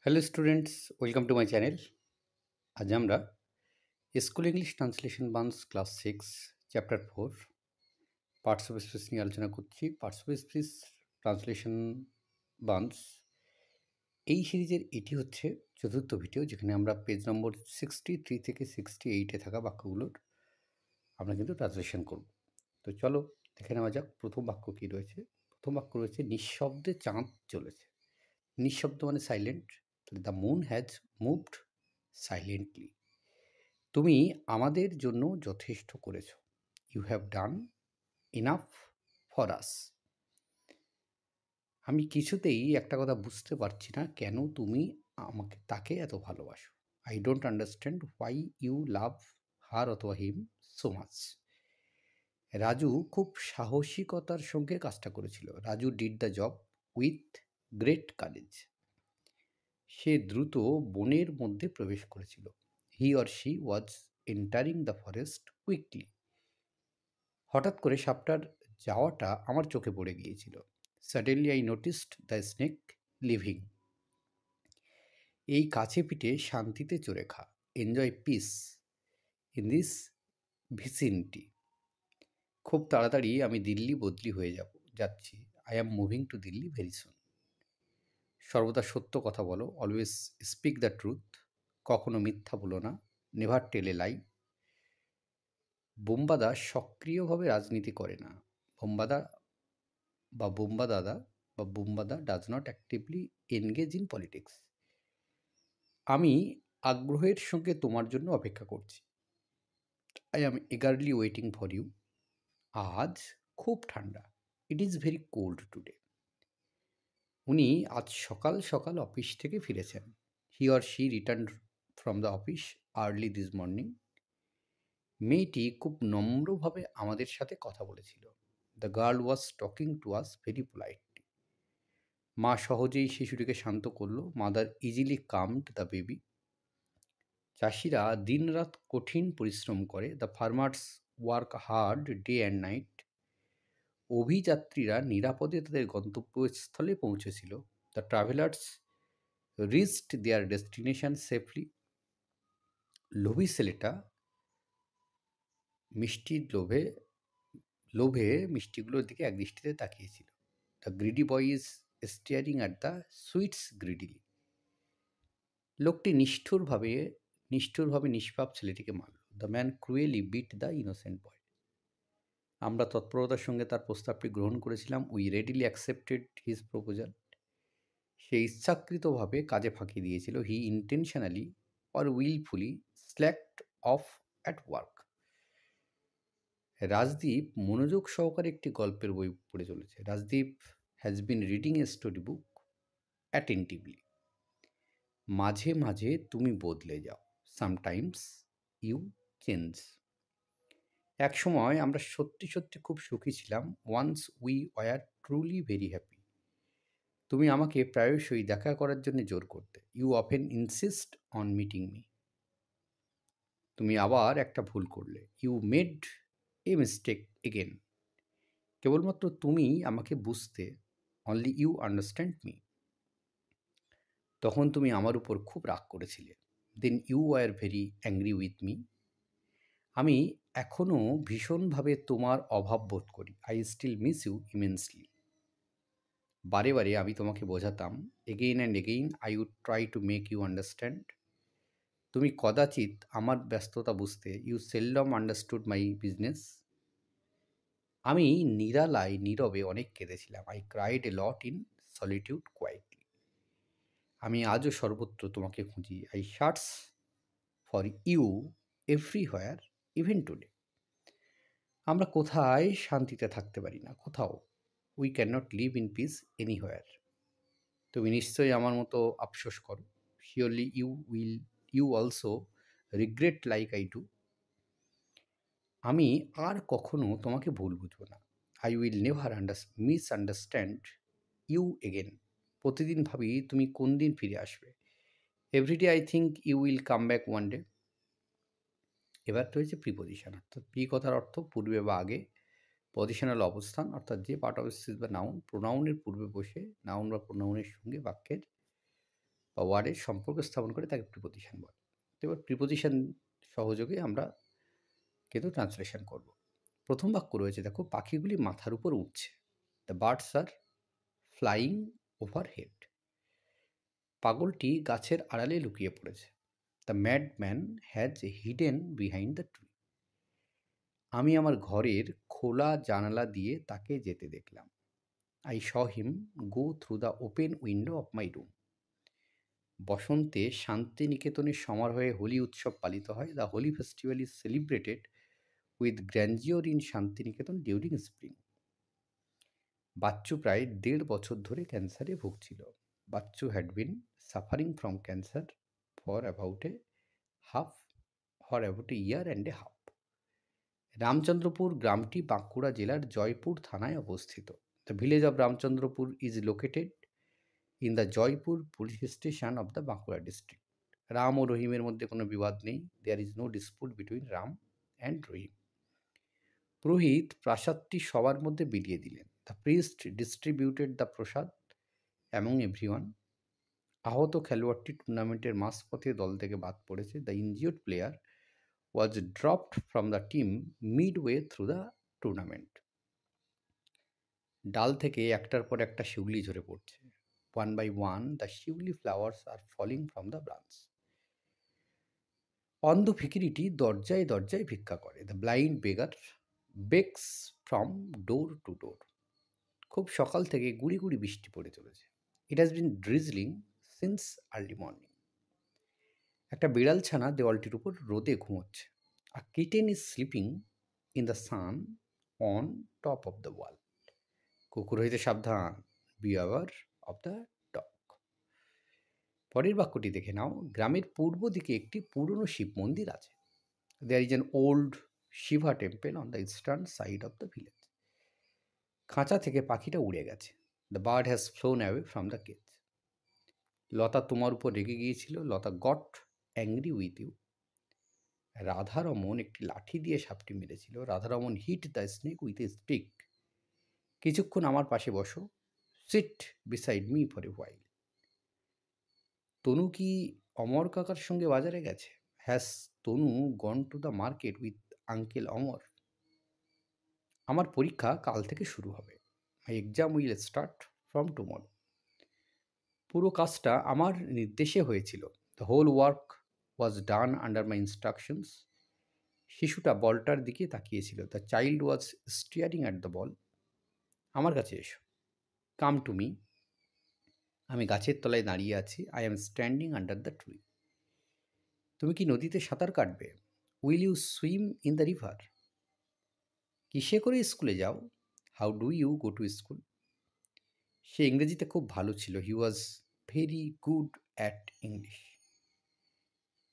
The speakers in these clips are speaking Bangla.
Hello students, welcome to my channel. আজ আমরা স্কুল ইংলিশ ট্রান্সলেশন বান্স class 6 chapter 4 parts of speech নিয়ে আলোচনা করছি। পার্টস অফ স্পিচ ট্রান্সলেশন বান্স এই সিরিজের এটি হচ্ছে চতুর্থ ভিডিও, যেখানে আমরা পেজ নম্বর 63 থেকে 68-এ থাকা বাক্যগুলোর আমরা কিন্তু ট্রান্সলেশন করব। তো চলো দেখে নেওয়া যাক প্রথম বাক্য কী রয়েছে। প্রথম বাক্য রয়েছে নিঃশব্দে চাঁদ চলেছে। নিঃশব্দ মানে silent. The moon has moved silently. তুমি আমাদের জন্য যথেষ্ট করেছ। You have done enough for us. আমি কিছুতেই একটা কথা বুঝতে পারছি না, কেন তুমি তাকে এত ভালোবাসো। I don't understand why you love her অথবা হিম সো মাচ। রাজু খুব সাহসিকতার সঙ্গে কাজটা করেছিল। Raju did the job with great courage. সে দ্রুত বনের মধ্যে প্রবেশ করেছিল। He or she was entering the forest quickly. হঠাৎ করে সাপটার যাওয়াটা আমার চোখে পড়ে গিয়েছিল। Suddenly I noticed the snake living. এই কাছে পিঠে শান্তিতে চড়ে খা। Enjoy peace in this vicinity. খুব তাড়াতাড়ি আমি দিল্লি বদলি হয়ে যাচ্ছি। I am moving to Delhi very soon. সর্বদা সত্য কথা বলো। Always speak the truth. কখনো মিথ্যা বলো না। নেভার টেল এ লাই। বোম্বাদা সক্রিয়ভাবে রাজনীতি করে না। বোম্বাদা does not actively engage in politics. আমি আগ্রহের সঙ্গে তোমার জন্য অপেক্ষা করছি। I am eagerly waiting for you. আজ খুব ঠান্ডা। It is very cold today. উনি আজ সকাল সকাল অফিস থেকে ফিরেছেন। He or she return from the office early this morning. মেয়েটি খুব নম্রভাবে আমাদের সাথে কথা বলেছিল। The girl was talking to us very politely. মা সহজেই শিশুটিকে শান্ত করলো। Mother easily calmed the baby. চাষিরা দিনরাত কঠিন পরিশ্রম করে। The farmers work hard day and night. অভিযাত্রীরা নিরাপদে তাদের গন্তব্যস্থলে পৌঁছেছিল। The travellers reached their destination safely. লোভী ছেলেটা মিষ্টির লোভে মিষ্টিগুলোর দিকে একদৃষ্টিতে তাকিয়েছিল। The greedy boy is staring at the sweets greedily. লোকটি নিষ্ঠুরভাবে নিষ্পাপ ছেলেটিকে মারল। The man cruelly beat the innocent boy. আমরা তৎপরতার সঙ্গে তার প্রস্তাবটি গ্রহণ করেছিলাম। We readily accepted his proposal. সে ইচ্ছাকৃতভাবে কাজে ফাঁকি দিয়েছিল। He intentionally or wilfully slacked off at work. Rajdeep মনোযোগ সহকারে একটি গল্পের বই পড়ে চলেছে। Rajdeep has been reading a story book attentively. মাঝে মাঝে তুমি বদলে যাও। Sometimes you change. এক সময় আমরা সত্যি সত্যি খুব সুখী ছিলাম। Once we were truly very happy. তুমি আমাকে প্রায়শই দেখা করার জন্য জোর করতে। You often insist on meeting me. তুমি আবার একটা ভুল করলে। You made a mistake again. কেবলমাত্র তুমি আমাকে বুঝতে। Only you understand me. তখন তুমি আমার উপর খুব রাগ করেছিলে। Then you were very angry with me. আমি এখনও ভীষণভাবে তোমার অভাব বোধ করি। I still miss you immensely. বারে বারে আমি তোমাকে বোঝাতাম। Again and again I would try to make you understand. তুমি কদাচিৎ আমার ব্যস্ততা বুঝতে। You seldom understood my business. আমি নিরালায় নীরবে অনেক কেঁদেছিলাম। I cried A lot in solitude quietly. আমি আজও সর্বত্র তোমাকে খুঁজি। I search for you everywhere even today. আমরা কোথায় শান্তিতে থাকতে পারি না, কোথাও। We can not live in peace anywhere. তুমি নিশ্চয়ই আমার মতো আফসোস করো। Surely you also regret like I do. আমি আর কখনো তোমাকে ভুল বুঝবো না। I will never misunderstand you again. প্রতিদিন ভাবি তুমি কোন দিন ফিরে আসবে। Everyday I think you will come back one day. এবার রয়েছে প্রিপোজিশন, অর্থাৎ প্রি কথার অর্থ পূর্বে বা আগে। পজিশনাল অবস্থান, অর্থাৎ যে পার্ট অফ স্পিচ বা নাউন প্রোনাউনের পূর্বে বসে নাউন বা প্রোনাউনের সঙ্গে বাক্যের বা ওয়ার্ডের সম্পর্ক স্থাপন করে তাকে প্রিপোজিশন বলে। তো এবার প্রিপোজিশন সহযোগে আমরা কিন্তু ট্রান্সলেশন করব। প্রথম বাক্য রয়েছে দেখো, পাখিগুলি মাথার উপর উঠছে। The birds are flying overhead. পাগলটি গাছের আড়ালে লুকিয়ে পড়েছে। The mad man has hidden behind the tree. আমি আমার ঘরের খোলা জানালা দিয়ে তাকে যেতে দেখলাম। I saw him go through the open window of my room. বসন্তে শান্তিনিকেতনের সমারোহে হোলি উৎসব পালিত হয়। The Holi festival is celebrated with grandeur in Shantiniketan during spring. Bachchu প্রায় ১.৫ বছর ধরে ক্যান্সারে ভুগছিল। Bachchu had been suffering from cancer for about a year and a half. Ramchandrapur গ্রামটি বাঁকুড়া জেলার জয়পুর থানায় অবস্থিত। The village of Ramchandrapur is located in the Joypur police station of the Bankura district. Ram ও রহিমের মধ্যে কোনো বিবাদ নেই। There is no dispute between Ram and Rahim. পুরোহিত প্রাসাদটি সবার মধ্যে বিলিয়ে দিলেন। The priest distributed the prasad among everyone. আহত খেলোয়াড়টি টুর্নামেন্টের মাঝপথে দল থেকে বাদ পড়েছে। The injured player was dropped from the team midway through the tournament. ডাল থেকে একটার পর একটা শিউলি ঝরে পড়ছে। One by one the shiuli flowers are falling from the branch. অন্ধ ভিখিরিটি দরজায় দরজায় ভিক্ষা করে। The blind beggar begs from door to door. খুব সকাল থেকে গুড়ি গুড়ি বৃষ্টি পড়ে চলেছে। It has been drizzling since early morning. একটা বিড়াল ছানা দেওয়ালটির উপর রোদে ঘুমোচ্ছে। A kitten is sleeping in the sun on top of the wall. কুকুর হইতে সাবধান, বিওয়ার অফ দ্য ডগ। পরের বাক্যটি দেখে নাও। গ্রামের পূর্ব দিকে একটি পুরনো শিব মন্দির আছে। There is an old Shiva temple on the eastern side of the village. খাঁচা থেকে পাখিটা উড়ে গেছে। The bird has flown away from the cage. Lata তোমার উপর রেগে গিয়েছিল। Lata got angry with you. Radharaman একটি লাঠি দিয়ে সাপটি মেরেছিল। Radharaman hit the snake with a stick. কিছুক্ষণ আমার পাশে বসো। Sit beside me for a while. Tanu কি অমর কাকার সঙ্গে বাজারে গেছে? Has Tanu gone to the market with uncle Amar? আমার পরীক্ষা কাল থেকে শুরু হবে। My exam will start from tomorrow. পুরো কাজটা আমার নির্দেশে হয়েছিল। The whole work was done under my instructions. শিশুটা বলটার দিকে তাকিয়েছিল। The child was staring at the ball. আমার কাছে এসো। Come to me. আমি গাছের তলায় দাঁড়িয়ে আছি। I am standing under the tree. তুমি কি নদীতে সাঁতার কাটবে? Will you swim in the river? কিসে করে স্কুলে যাও? How do you go to school? সে ইংরেজিতে খুব ভালো ছিল। He was very good at English.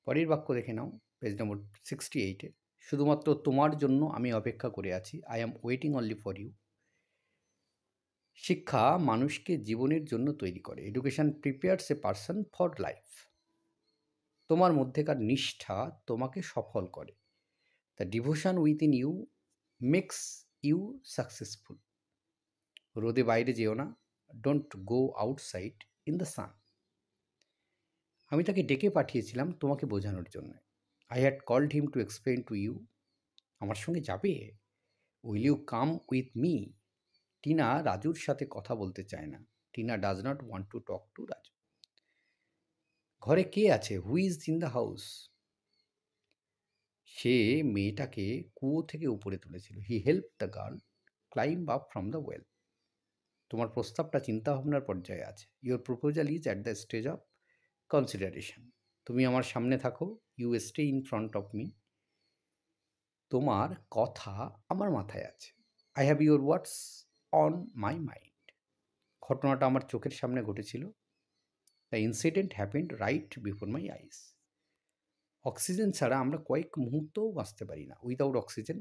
পরের বাক্য দেখে নাও পেজ নম্বর 68-এ। শুধুমাত্র তোমার জন্য আমি অপেক্ষা করে আছি। I am waiting only for you. শিক্ষা মানুষকে জীবনের জন্য তৈরি করে। Education prepares a person for life. তোমার মধ্যেকার নিষ্ঠা তোমাকে সফল করে। The devotion within you makes you successful. রোদে বাইরে যেও না। Don't go outside in the sun. আমি তাকে ডেকে পাঠিয়েছিলাম তোমাকে বোঝানোর জন্য। I had called him to explain to you. আমার সঙ্গে যাবে? Will you come with me? Tina রাজুর সাথে কথা বলতে চায় না। Tina does not want to talk to Raju. ঘরে কে আছে? Who is in the house? সে মেয়েটাকে কুয়ো থেকে উপরে তুলেছিল। He help the girl climb up from the well. তোমার প্রস্তাবটা চিন্তাভাবনার পর্যায়ে আছে। Your proposal is at the stage of consideration. তুমি আমার সামনে থাকো। You stay in front of me. তোমার কথা আমার মাথায় আছে। I have your words on my mind. ঘটনাটা আমার চোখের সামনে ঘটেছিল। The incident happened right before my eyes. Oxygen ছাড়া আমরা কয়েক মুহূর্তও বাঁচতে পারি না। Without oxygen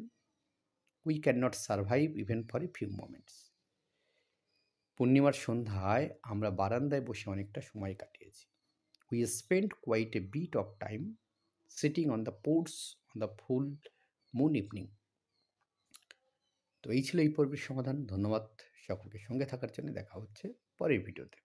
we can not survive even for a few moments. পূর্ণিমার সন্ধ্যায় আমরা বারান্দায় বসে অনেকটা সময় কাটিয়েছি। We spend quite a bit of time sitting on the ports on the full moon evening. তো এই ছিল এই পর্বের সমাধান। ধন্যবাদ সকলকে সঙ্গে থাকার জন্য। দেখা হচ্ছে পরের ভিডিওতে।